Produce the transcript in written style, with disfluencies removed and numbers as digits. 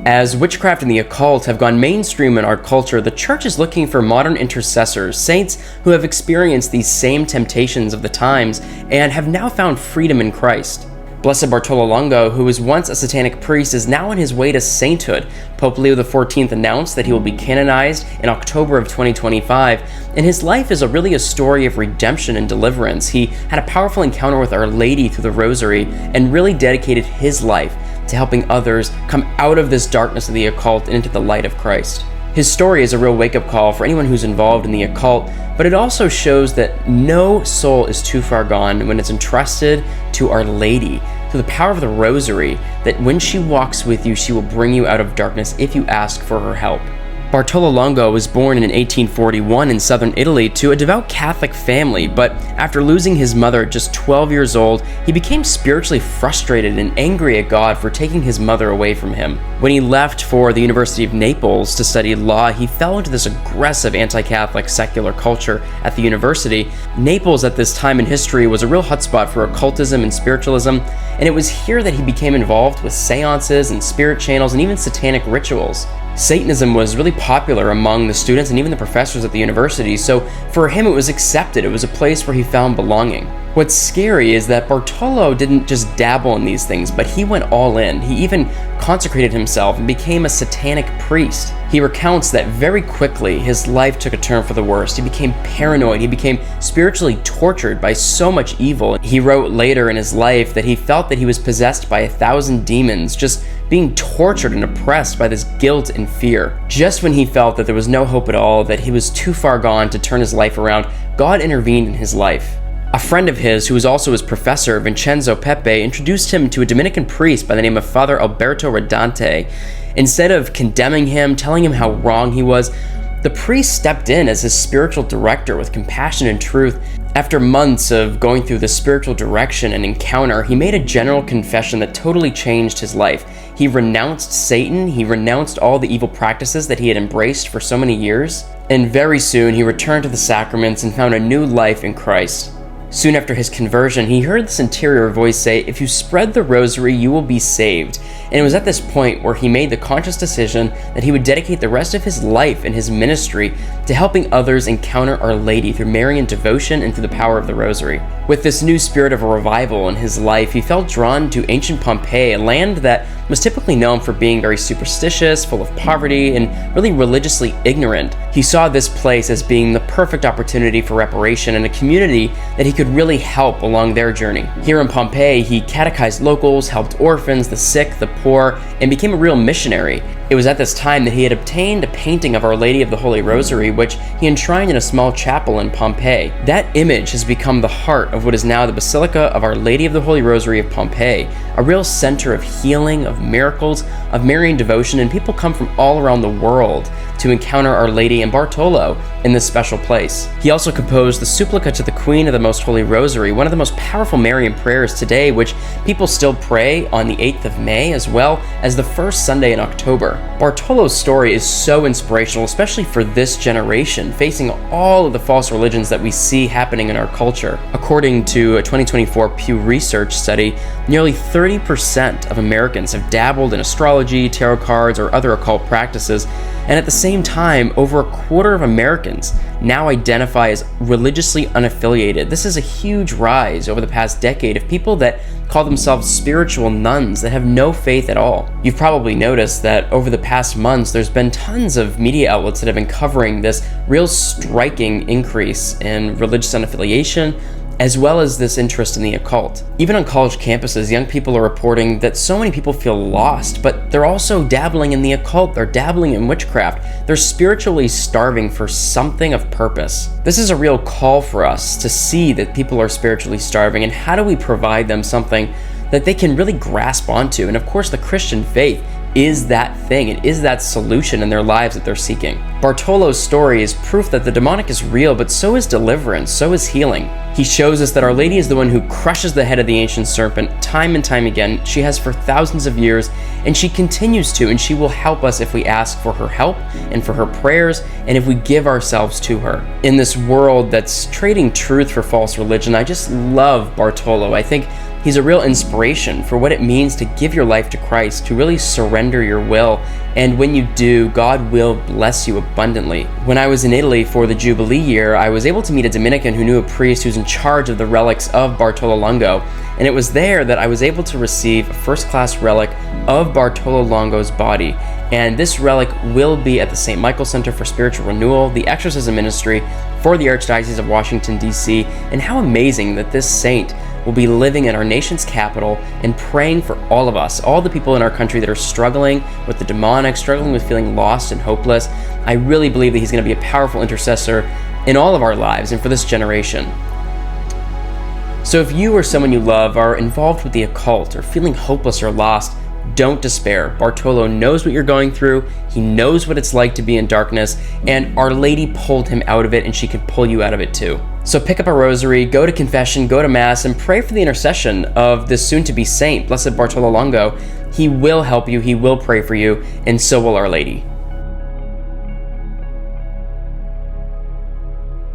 As witchcraft and the occult have gone mainstream in our culture, the church is looking for modern intercessors, saints who have experienced these same temptations of the times and have now found freedom in Christ. Blessed Bartolo Longo, who was once a satanic priest, is now on his way to sainthood. Pope Leo XIV announced that he will be canonized in October of 2025, and his life is really a story of redemption and deliverance. He had a powerful encounter with Our Lady through the Rosary and really dedicated his life to helping others come out of this darkness of the occult and into the light of Christ. His story is a real wake-up call for anyone who's involved in the occult, but it also shows that no soul is too far gone when it's entrusted to Our Lady, through the power of the Rosary, that when she walks with you, she will bring you out of darkness if you ask for her help. Bartolo Longo was born in 1841 in southern Italy to a devout Catholic family, but after losing his mother at just 12 years old, he became spiritually frustrated and angry at God for taking his mother away from him. When he left for the University of Naples to study law, he fell into this aggressive anti-Catholic secular culture at the university. Naples at this time in history was a real hotspot for occultism and spiritualism, and it was here that he became involved with seances and spirit channels and even satanic rituals. Satanism was really popular among the students and even the professors at the university, so for him it was accepted. It was a place where he found belonging. What's scary is that Bartolo didn't just dabble in these things, but he went all in. He even consecrated himself and became a satanic priest. He recounts that very quickly his life took a turn for the worst. He became paranoid. He became spiritually tortured by so much evil. He wrote later in his life that he felt that he was possessed by 1,000 demons, just being tortured and oppressed by this guilt and fear. Just when he felt that there was no hope at all, that he was too far gone to turn his life around, God intervened in his life. A friend of his, who was also his professor, Vincenzo Pepe, introduced him to a Dominican priest by the name of Father Alberto Redante. Instead of condemning him, telling him how wrong he was, the priest stepped in as his spiritual director with compassion and truth. After months of going through this spiritual direction and encounter, he made a general confession that totally changed his life. He renounced Satan, he renounced all the evil practices that he had embraced for so many years, and very soon he returned to the sacraments and found a new life in Christ. Soon after his conversion, he heard this interior voice say, "If you spread the Rosary, you will be saved." And it was at this point where he made the conscious decision that he would dedicate the rest of his life and his ministry to helping others encounter Our Lady through Marian devotion and through the power of the Rosary. With this new spirit of a revival in his life, he felt drawn to ancient Pompeii, a land that was typically known for being very superstitious, full of poverty, and really religiously ignorant. He saw this place as being the perfect opportunity for reparation and a community that he could really help along their journey. Here in Pompeii, he catechized locals, helped orphans, the sick, the poor, and became a real missionary. It was at this time that he had obtained a painting of Our Lady of the Holy Rosary, which he enshrined in a small chapel in Pompeii. That image has become the heart of what is now the Basilica of Our Lady of the Holy Rosary of Pompeii, a real center of healing, of miracles, of Marian devotion, and people come from all around the world to encounter Our Lady and Bartolo in this special place. He also composed the Supplica to the Queen of the Most Holy Rosary, one of the most powerful Marian prayers today, which people still pray on the 8th of May as well as the first Sunday in October. Bartolo's story is so inspirational, especially for this generation, facing all of the false religions that we see happening in our culture. According to a 2024 Pew Research study, nearly 30% of Americans have dabbled in astrology, tarot cards, or other occult practices, and at the same time, over a quarter of Americans now identify as religiously unaffiliated. This is a huge rise over the past decade of people that call themselves spiritual nuns that have no faith at all. You've probably noticed that over the past months, there's been tons of media outlets that have been covering this real striking increase in religious unaffiliation, as well as this interest in the occult. Even on college campuses, young people are reporting that so many people feel lost, but they're also dabbling in the occult, they're dabbling in witchcraft, they're spiritually starving for something of purpose. This is a real call for us to see that people are spiritually starving, and how do we provide them something that they can really grasp onto? And of course, the Christian faith is that thing. It is that solution in their lives that they're seeking. Bartolo's story is proof that the demonic is real, but so is deliverance, so is healing. He shows us that Our Lady is the one who crushes the head of the ancient serpent time and time again. She has for thousands of years, and she continues to, and she will help us if we ask for her help and for her prayers, and if we give ourselves to her. In this world that's trading truth for false religion, I just love Bartolo. I think He's a real inspiration for what it means to give your life to Christ, to really surrender your will. And when you do, God will bless you abundantly. When I was in Italy for the Jubilee year, I was able to meet a Dominican who knew a priest who's in charge of the relics of Bartolo Longo. And it was there that I was able to receive a first-class relic of Bartolo Longo's body. And this relic will be at the St. Michael Center for Spiritual Renewal, the Exorcism Ministry for the Archdiocese of Washington, D.C. And how amazing that this saint will be living in our nation's capital and praying for all of us, all the people in our country that are struggling with the demonic, struggling with feeling lost and hopeless. I really believe that he's going to be a powerful intercessor in all of our lives and for this generation. So if you or someone you love are involved with the occult or feeling hopeless or lost, don't despair. Bartolo knows what you're going through. He knows what it's like to be in darkness, and Our Lady pulled him out of it, and she can pull you out of it too. So pick up a rosary, go to confession, go to Mass, and pray for the intercession of this soon-to-be saint, Blessed Bartolo Longo. He will help you, he will pray for you, and so will Our Lady.